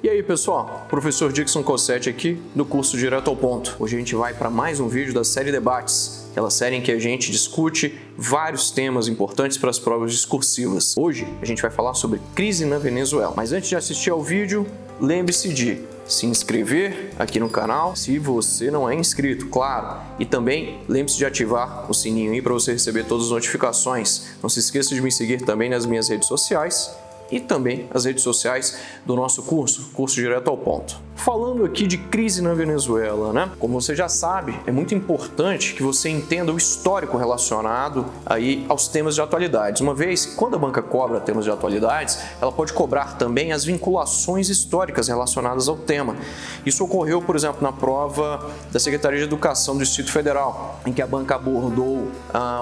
E aí pessoal, professor Dixon Cossetti aqui do curso Direto ao Ponto. Hoje a gente vai para mais um vídeo da série Debates, aquela série em que a gente discute vários temas importantes para as provas discursivas. Hoje a gente vai falar sobre crise na Venezuela. Mas antes de assistir ao vídeo, lembre-se de se inscrever aqui no canal se você não é inscrito, claro. E também lembre-se de ativar o sininho aí para você receber todas as notificações. Não se esqueça de me seguir também nas minhas redes sociais e também as redes sociais do nosso curso Direto ao Ponto. Falando aqui de crise na Venezuela, né? Como você já sabe, é muito importante que você entenda o histórico relacionado aí aos temas de atualidades. Uma vez, quando a banca cobra temas de atualidades, ela pode cobrar também as vinculações históricas relacionadas ao tema. Isso ocorreu, por exemplo, na prova da Secretaria de Educação do Distrito Federal, em que a banca abordou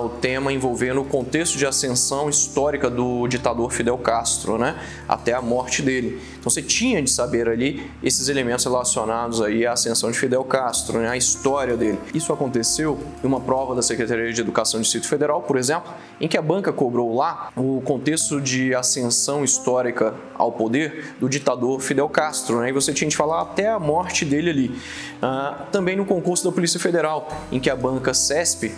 o tema envolvendo o contexto de ascensão histórica do ditador Fidel Castro, né? Até a morte dele. Então você tinha de saber ali esses elementos relacionados aí à ascensão de Fidel Castro, né, a história dele. Isso aconteceu em uma prova da Secretaria de Educação do Distrito Federal, por exemplo, em que a banca cobrou lá o contexto de ascensão histórica ao poder do ditador Fidel Castro, né, e você tinha de falar até a morte dele ali. Também no concurso da Polícia Federal, em que a banca CESP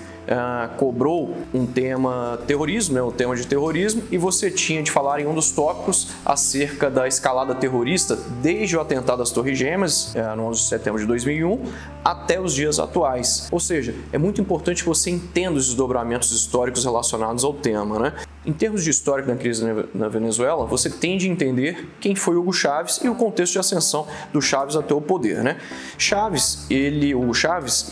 cobrou um tema terrorismo, né, o tema de terrorismo, e você tinha de falar em um dos tópicos acerca da escalada terrorista desde o atentado às Torres Gêmeas, no 11 de setembro de 2001, até os dias atuais. Ou seja, é muito importante que você entenda os desdobramentos históricos relacionados ao tema, né? Em termos de histórico da crise na Venezuela, você tem de entender quem foi Hugo Chávez e o contexto de ascensão do Chávez até o poder, né? Hugo Chávez,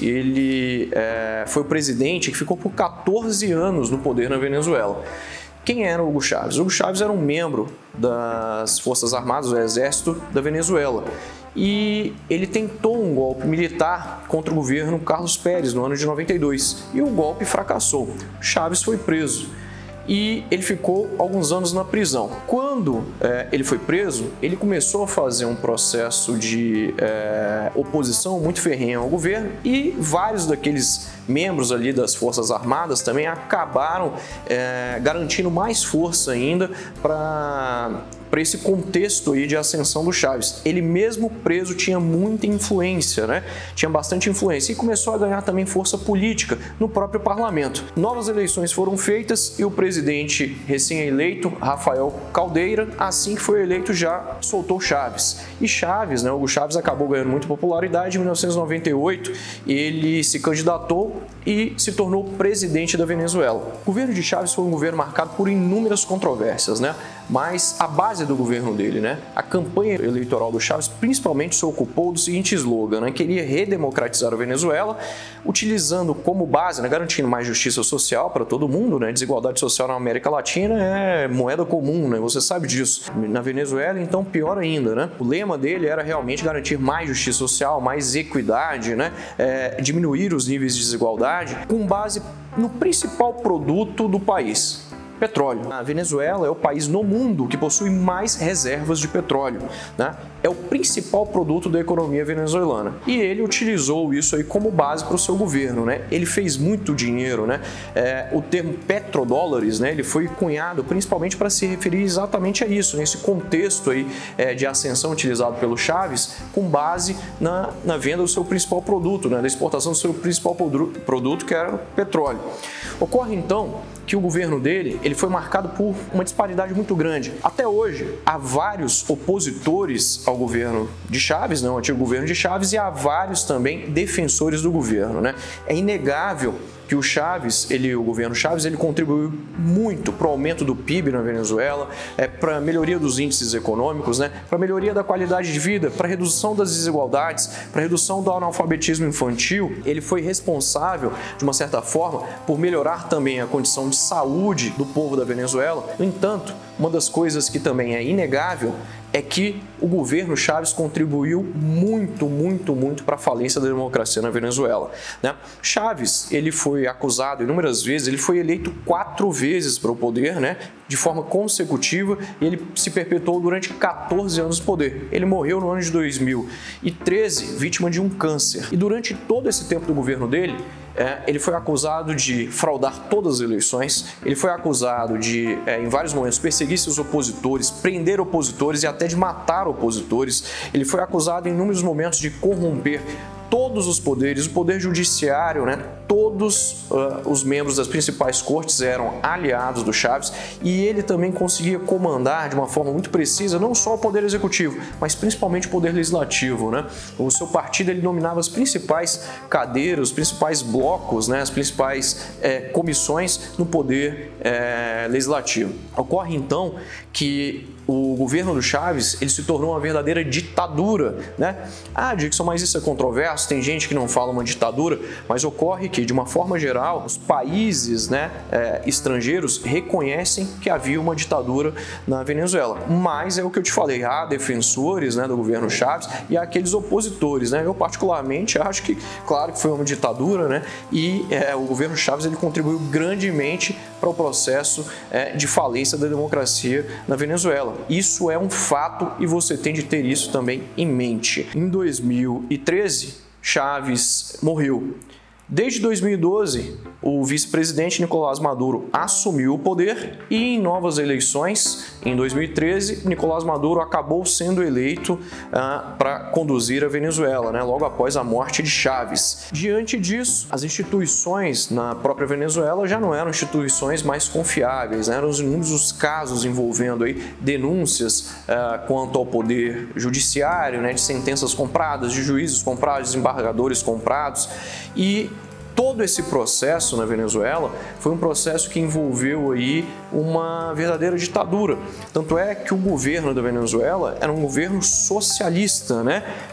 foi o presidente que ficou por 14 anos no poder na Venezuela. Quem era Hugo Chávez? Hugo Chávez era um membro das Forças Armadas, do Exército da Venezuela. E ele tentou um golpe militar contra o governo Carlos Pérez no ano de 92 e o golpe fracassou. Chávez foi preso e ele ficou alguns anos na prisão. Quando ele foi preso, ele começou a fazer um processo de oposição muito ferrenha ao governo e vários daqueles membros ali das Forças Armadas também acabaram garantindo mais força ainda para esse contexto aí de ascensão do Chávez. Ele mesmo preso tinha muita influência, né? Tinha bastante influência e começou a ganhar também força política no próprio parlamento. Novas eleições foram feitas e o presidente recém-eleito, Rafael Caldeira, assim que foi eleito, já soltou Chávez. E Chávez, né, Hugo Chávez acabou ganhando muita popularidade. Em 1998, ele se candidatou e se tornou presidente da Venezuela. O governo de Chávez foi um governo marcado por inúmeras controvérsias, né? Mas a base do governo dele, né? A campanha eleitoral do Chávez principalmente se ocupou do seguinte slogan, né? Queria redemocratizar a Venezuela, utilizando como base, né? Garantindo mais justiça social para todo mundo, né? Desigualdade social na América Latina é moeda comum, né? Você sabe disso. Na Venezuela, então, pior ainda, né? O lema dele era realmente garantir mais justiça social, mais equidade, né? Diminuir os níveis de desigualdade com base no principal produto do país: petróleo. A Venezuela é o país no mundo que possui mais reservas de petróleo, né? É o principal produto da economia venezuelana. E ele utilizou isso aí como base para o seu governo, né? Ele fez muito dinheiro, né? O termo petrodólares, né? Ele foi cunhado principalmente para se referir exatamente a isso, nesse contexto aí de ascensão utilizado pelo Chávez, com base na venda do seu principal produto, né? Da exportação do seu principal produto, que era o petróleo. Ocorre então que o governo dele ele foi marcado por uma disparidade muito grande. Até hoje, há vários opositores ao governo de Chávez, né, o antigo governo de Chávez, e há vários também defensores do governo, né? É inegável que o governo Chávez, ele contribuiu muito para o aumento do PIB na Venezuela, para a melhoria dos índices econômicos, né, para a melhoria da qualidade de vida, para a redução das desigualdades, para a redução do analfabetismo infantil. Ele foi responsável, de uma certa forma, por melhorar também a condição de saúde do povo da Venezuela. No entanto, uma das coisas que também é inegável é que o governo Chávez contribuiu muito para a falência da democracia na Venezuela, né? Chávez, ele foi acusado inúmeras vezes, ele foi eleito 4 vezes para o poder, né? De forma consecutiva, e ele se perpetuou durante 14 anos no poder. Ele morreu no ano de 2013, vítima de um câncer. E durante todo esse tempo do governo dele, ele foi acusado de fraudar todas as eleições, ele foi acusado de, em vários momentos, perseguir seus opositores, prender opositores e até de matar opositores. Ele foi acusado em inúmeros momentos de corromper todos os poderes, o poder judiciário, todos os membros das principais cortes eram aliados do Chávez e ele também conseguia comandar de uma forma muito precisa não só o poder executivo, mas principalmente o poder legislativo. O seu partido ele nominava as principais cadeiras, os principais blocos, as principais comissões no poder legislativo. Ocorre então que o governo do Chávez ele se tornou uma verdadeira ditadura. Ah, Dickson, mas isso é controverso, tem gente que não fala uma ditadura, mas ocorre que, de uma forma geral, os países estrangeiros reconhecem que havia uma ditadura na Venezuela. Mas é o que eu te falei, há defensores do governo Chávez e há aqueles opositores. Eu particularmente acho que, claro que foi uma ditadura, e o governo Chávez ele contribuiu grandemente para o processo de falência da democracia na Venezuela. Isso é um fato e você tem de ter isso também em mente. Em 2013, Chávez morreu. Desde 2012, o vice-presidente Nicolás Maduro assumiu o poder e em novas eleições, em 2013, Nicolás Maduro acabou sendo eleito para conduzir a Venezuela, logo após a morte de Chávez. Diante disso, as instituições na própria Venezuela já não eram instituições mais confiáveis, eram inúmeros os casos envolvendo denúncias quanto ao poder judiciário, de sentenças compradas, de juízes comprados, desembargadores comprados e todo esse processo na Venezuela foi um processo que envolveu uma verdadeira ditadura. Tanto é que o governo da Venezuela era um governo socialista,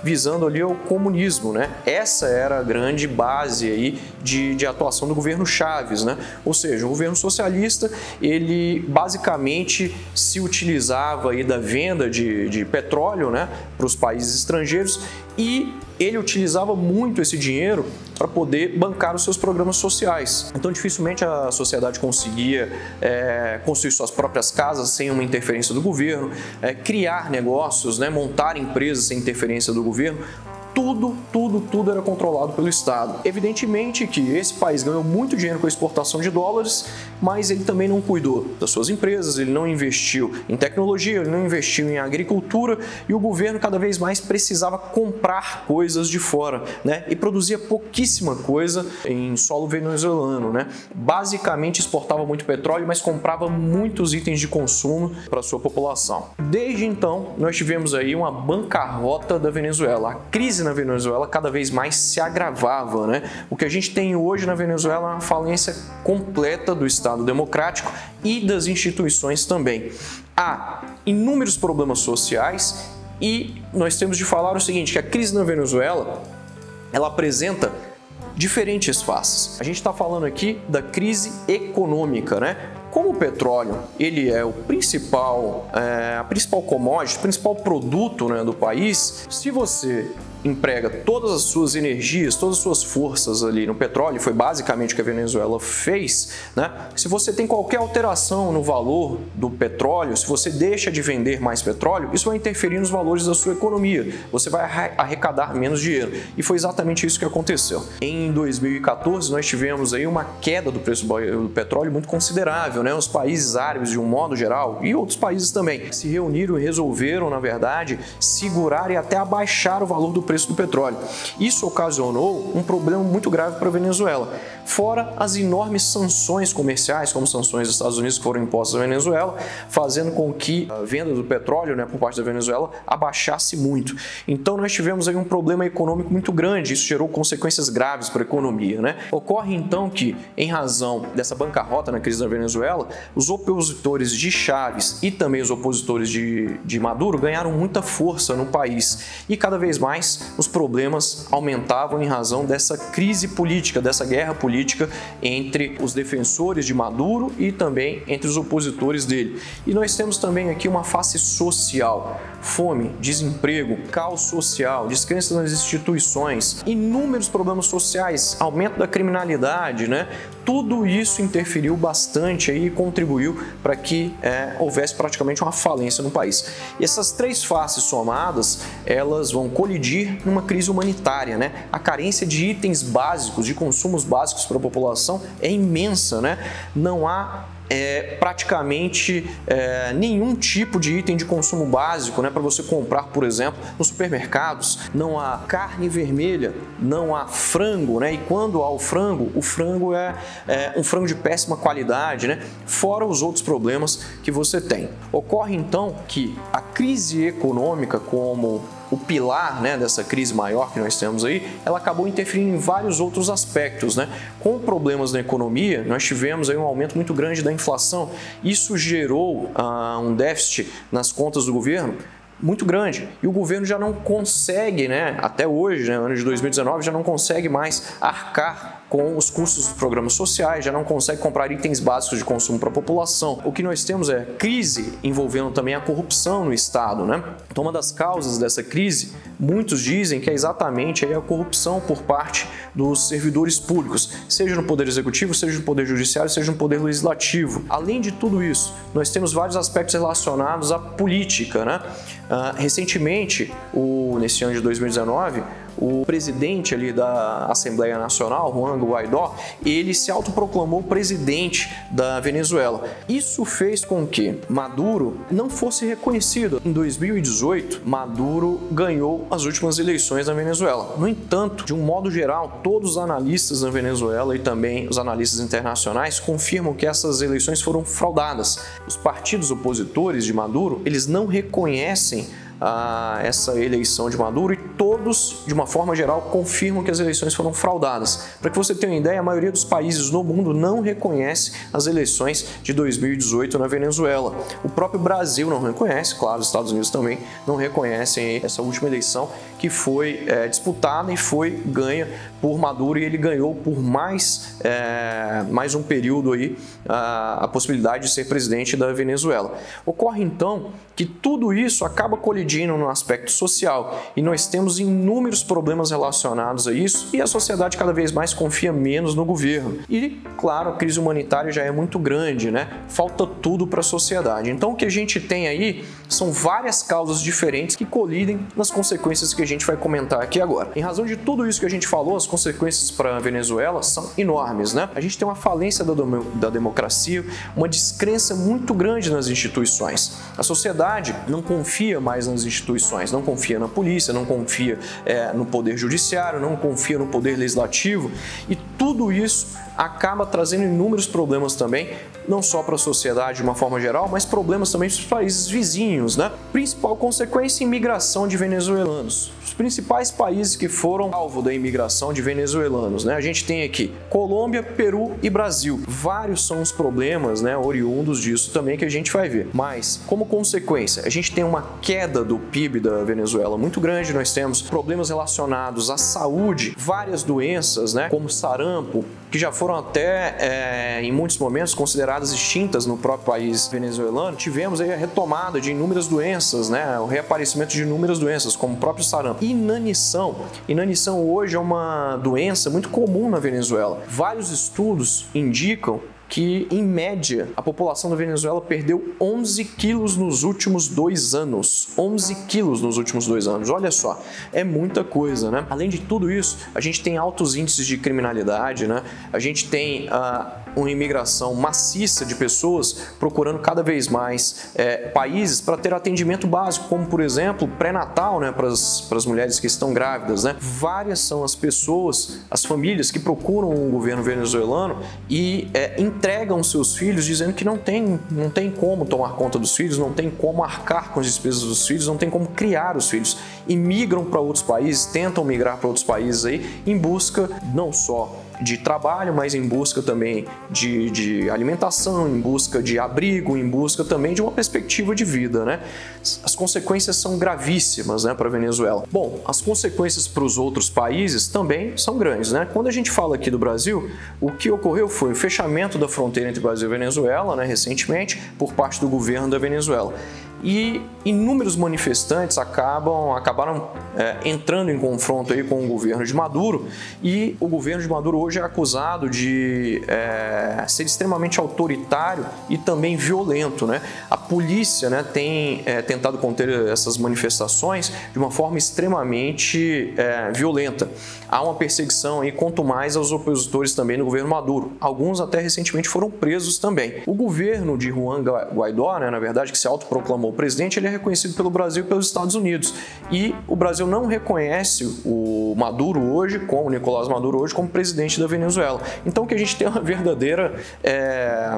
visando ali ao comunismo, Essa era a grande base de atuação do governo Chávez, Ou seja, o governo socialista, ele basicamente se utilizava da venda de petróleo, para os países estrangeiros e ele utilizava muito esse dinheiro para poder bancar os seus programas sociais. Então, dificilmente a sociedade conseguia construir suas próprias casas sem uma interferência do governo, criar negócios, montar empresas sem interferência do governo. Tudo era controlado pelo Estado. Evidentemente que esse país ganhou muito dinheiro com a exportação de dólares, mas ele também não cuidou das suas empresas, ele não investiu em tecnologia, ele não investiu em agricultura e o governo cada vez mais precisava comprar coisas de fora, e produzia pouquíssima coisa em solo venezuelano, Basicamente exportava muito petróleo, mas comprava muitos itens de consumo para a sua população. Desde então, nós tivemos uma bancarrota da Venezuela. A crise na Venezuela cada vez mais se agravava, O que a gente tem hoje na Venezuela é uma falência completa do Estado democrático e das instituições também. Há inúmeros problemas sociais e nós temos de falar o seguinte, que a crise na Venezuela, ela apresenta diferentes faces. A gente está falando aqui da crise econômica, Como o petróleo ele é a principal commodity, o principal produto do país, se você emprega todas as suas energias, todas as suas forças ali no petróleo, foi basicamente o que a Venezuela fez, Se você tem qualquer alteração no valor do petróleo, se você deixa de vender mais petróleo, isso vai interferir nos valores da sua economia, você vai arrecadar menos dinheiro. E foi exatamente isso que aconteceu. Em 2014, nós tivemos uma queda do preço do petróleo muito considerável, Os países árabes, de um modo geral, e outros países também, se reuniram e resolveram, na verdade, segurar e até abaixar o valor do preço do petróleo. Isso ocasionou um problema muito grave para a Venezuela, fora as enormes sanções comerciais, como sanções dos Estados Unidos que foram impostas à Venezuela, fazendo com que a venda do petróleo por parte da Venezuela abaixasse muito. Então nós tivemos um problema econômico muito grande, isso gerou consequências graves para a economia. Ocorre então que, em razão dessa bancarrota na crise da Venezuela, os opositores de Chávez e também os opositores de Maduro ganharam muita força no país e cada vez mais os problemas aumentavam em razão dessa crise política, dessa guerra política entre os defensores de Maduro e também entre os opositores dele. E nós temos também aqui uma face social. fome, desemprego, caos social, descrença nas instituições, inúmeros problemas sociais, aumento da criminalidade, né? Tudo isso interferiu bastante e contribuiu para que houvesse praticamente uma falência no país. E essas três faces somadas, elas vão colidir numa crise humanitária, né? A carência de itens básicos, de consumos básicos para a população é imensa, né? Não há praticamente nenhum tipo de item de consumo básico, né, para você comprar, por exemplo, nos supermercados. Não há carne vermelha, não há frango, né, e quando há o frango é um frango de péssima qualidade, né, fora os outros problemas que você tem. Ocorre então que a crise econômica, como o pilar, né, dessa crise maior que nós temos aí, ela acabou interferindo em vários outros aspectos, né? Com problemas na economia, nós tivemos aí um aumento muito grande da inflação. Isso gerou um déficit nas contas do governo muito grande, e o governo já não consegue, né, até hoje, né, ano de 2019, já não consegue mais arcar com os custos dos programas sociais, já não consegue comprar itens básicos de consumo para a população. O que nós temos é crise envolvendo também a corrupção no Estado, né? Então, uma das causas dessa crise, muitos dizem que é exatamente a corrupção por parte dos servidores públicos, seja no Poder Executivo, seja no Poder Judiciário, seja no Poder Legislativo. Além de tudo isso, nós temos vários aspectos relacionados à política, né? Recentemente, nesse ano de 2019, o presidente ali da Assembleia Nacional, Juan Guaidó, ele se autoproclamou presidente da Venezuela. Isso fez com que Maduro não fosse reconhecido. Em 2018, Maduro ganhou as últimas eleições na Venezuela. No entanto, de um modo geral, todos os analistas na Venezuela e também os analistas internacionais confirmam que essas eleições foram fraudadas. Os partidos opositores de Maduro, eles não reconhecem essa eleição de Maduro e todos, de uma forma geral, confirmam que as eleições foram fraudadas. Para que você tenha uma ideia, a maioria dos países no mundo não reconhece as eleições de 2018 na Venezuela. O próprio Brasil não reconhece, claro, os Estados Unidos também não reconhecem essa última eleição que foi disputada e foi ganha por Maduro, e ele ganhou por mais um período aí a possibilidade de ser presidente da Venezuela. Ocorre então que tudo isso acaba colidindo no aspecto social e nós temos inúmeros problemas relacionados a isso, e a sociedade cada vez mais confia menos no governo. E, claro, a crise humanitária já é muito grande, né? Falta tudo para a sociedade. Então, o que a gente tem aí são várias causas diferentes que colidem nas consequências que a gente vai comentar aqui agora. Em razão de tudo isso que a gente falou, as consequências para a Venezuela são enormes, né? A gente tem uma falência da democracia, uma descrença muito grande nas instituições. A sociedade não confia mais nas instituições, não confia na polícia, não confia no poder judiciário, não confia no poder legislativo, e tudo isso acaba trazendo inúmeros problemas também, não só para a sociedade de uma forma geral, mas problemas também para os países vizinhos, né? Principal consequência, imigração de venezuelanos. Os principais países que foram alvo da imigração de venezuelanos, né? A gente tem aqui Colômbia, Peru e Brasil. Vários são os problemas, né, oriundos disso também que a gente vai ver. Mas, como consequência, a gente tem uma queda do PIB da Venezuela muito grande, nós temos problemas relacionados à saúde, várias doenças, né, como sarampo, que já foram até, em muitos momentos, consideradas extintas no próprio país venezuelano. Tivemos aí a retomada de inúmeras doenças, né, o reaparecimento de inúmeras doenças, como o próprio sarampo. Inanição. Inanição hoje é uma doença muito comum na Venezuela. Vários estudos indicam que, em média, a população da Venezuela perdeu 11 quilos nos últimos 2 anos. 11 quilos nos últimos 2 anos. Olha só, é muita coisa, né? Além de tudo isso, a gente tem altos índices de criminalidade, né? A gente tem uma imigração maciça de pessoas procurando cada vez mais países para ter atendimento básico, como, por exemplo, pré-natal, né, para as mulheres que estão grávidas, né? Várias são as pessoas, as famílias que procuram o governo venezuelano e entregam seus filhos dizendo que não tem como tomar conta dos filhos, não tem como arcar com as despesas dos filhos, não tem como criar os filhos. E migram para outros países, tentam migrar para outros países aí em busca não só de trabalho, mas em busca também de alimentação, em busca de abrigo, em busca também de uma perspectiva de vida, né? As consequências são gravíssimas, né, para a Venezuela. Bom, as consequências para os outros países também são grandes, né? Quando a gente fala aqui do Brasil, o que ocorreu foi o fechamento da fronteira entre Brasil e Venezuela, né, recentemente, por parte do governo da Venezuela. e inúmeros manifestantes acabaram entrando em confronto aí com o governo de Maduro, e o governo de Maduro hoje é acusado de ser extremamente autoritário e também violento, né? A polícia, né, tem tentado conter essas manifestações de uma forma extremamente violenta. Há uma perseguição aí, quanto mais aos opositores também no governo Maduro. Alguns até recentemente foram presos também. O governo de Juan Guaidó, né, na verdade, que se autoproclamou presidente, ele é reconhecido pelo Brasil e pelos Estados Unidos. E o Brasil não reconhece o Maduro hoje, o Nicolás Maduro hoje, como presidente da Venezuela. Então o que a gente tem é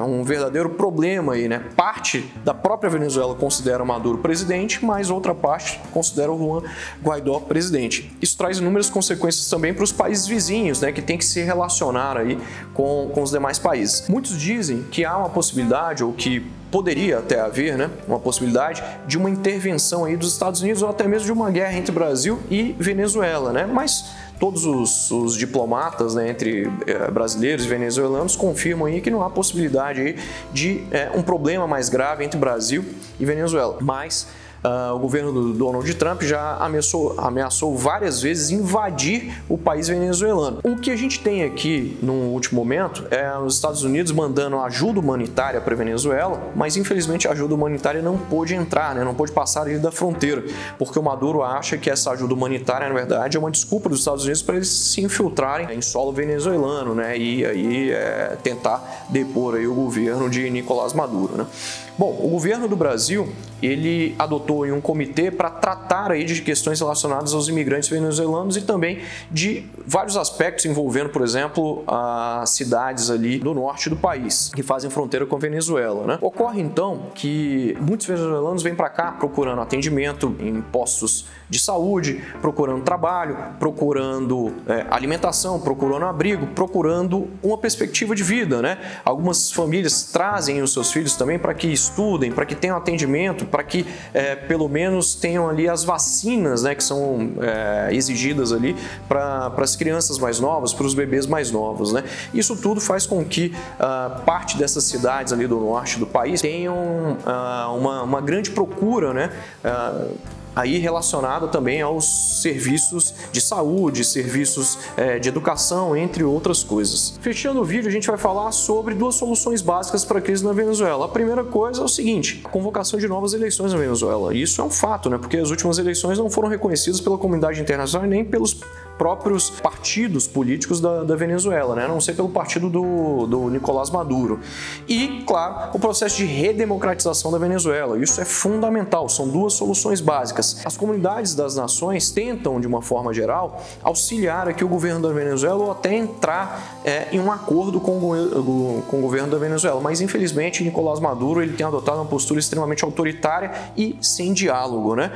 um verdadeiro problema aí, né? Parte da própria Venezuela considera o Maduro presidente, mas outra parte considera o Juan Guaidó presidente. Isso traz inúmeras consequências também para os países vizinhos, né, que tem que se relacionar aí com os demais países. Muitos dizem que há uma possibilidade, ou que poderia até haver, né, uma possibilidade de uma intervenção aí dos Estados Unidos, ou até mesmo de uma guerra entre Brasil e Venezuela, né? Mas todos os diplomatas, né, entre brasileiros e venezuelanos confirmam aí que não há possibilidade aí de um problema mais grave entre Brasil e Venezuela. Mas o governo do Donald Trump já ameaçou várias vezes invadir o país venezuelano. O que a gente tem aqui no último momento é os Estados Unidos mandando ajuda humanitária para a Venezuela, mas infelizmente a ajuda humanitária não pôde entrar, né? Não pôde passar ali da fronteira, porque o Maduro acha que essa ajuda humanitária, na verdade, é uma desculpa dos Estados Unidos para eles se infiltrarem em solo venezuelano, né? E aí tentar depor aí o governo de Nicolás Maduro, né? Bom, o governo do Brasil, ele adotou um comitê para tratar aí de questões relacionadas aos imigrantes venezuelanos e também de vários aspectos envolvendo, por exemplo, as cidades ali do norte do país, que fazem fronteira com a Venezuela, né? Ocorre então que muitos venezuelanos vêm para cá procurando atendimento em postos de saúde, procurando trabalho, procurando alimentação, procurando abrigo, procurando uma perspectiva de vida, né? Algumas famílias trazem os seus filhos também para que estudem, para que tenham atendimento, para que pelo menos tenham ali as vacinas, né, que são exigidas ali para as crianças mais novas, para os bebês mais novos, né? Isso tudo faz com que parte dessas cidades ali do norte do país tenham uma grande procura, né? Aí relacionada também aos serviços de saúde, serviços de educação, entre outras coisas. Fechando o vídeo, a gente vai falar sobre duas soluções básicas para a crise na Venezuela. A primeira coisa é o seguinte: a convocação de novas eleições na Venezuela. Isso é um fato, né? Porque as últimas eleições não foram reconhecidas pela comunidade internacional e nem pelos próprios partidos políticos da Venezuela, né? A não ser pelo partido do Nicolás Maduro. E, claro, o processo de redemocratização da Venezuela. Isso é fundamental, são duas soluções básicas. As comunidades das nações tentam, de uma forma geral, auxiliar aqui o governo da Venezuela ou até entrar em um acordo com o governo da Venezuela. Mas, infelizmente, Nicolás Maduro ele tem adotado uma postura extremamente autoritária e sem diálogo, né?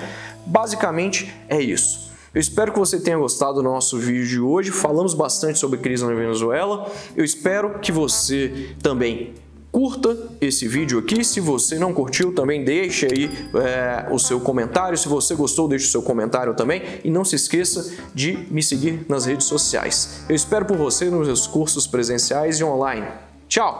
Basicamente, é isso. Eu espero que você tenha gostado do nosso vídeo de hoje. Falamos bastante sobre a crise na Venezuela. Eu espero que você também curta esse vídeo aqui. Se você não curtiu, também deixe aí o seu comentário. Se você gostou, deixe o seu comentário também. E não se esqueça de me seguir nas redes sociais. Eu espero por você nos meus cursos presenciais e online. Tchau!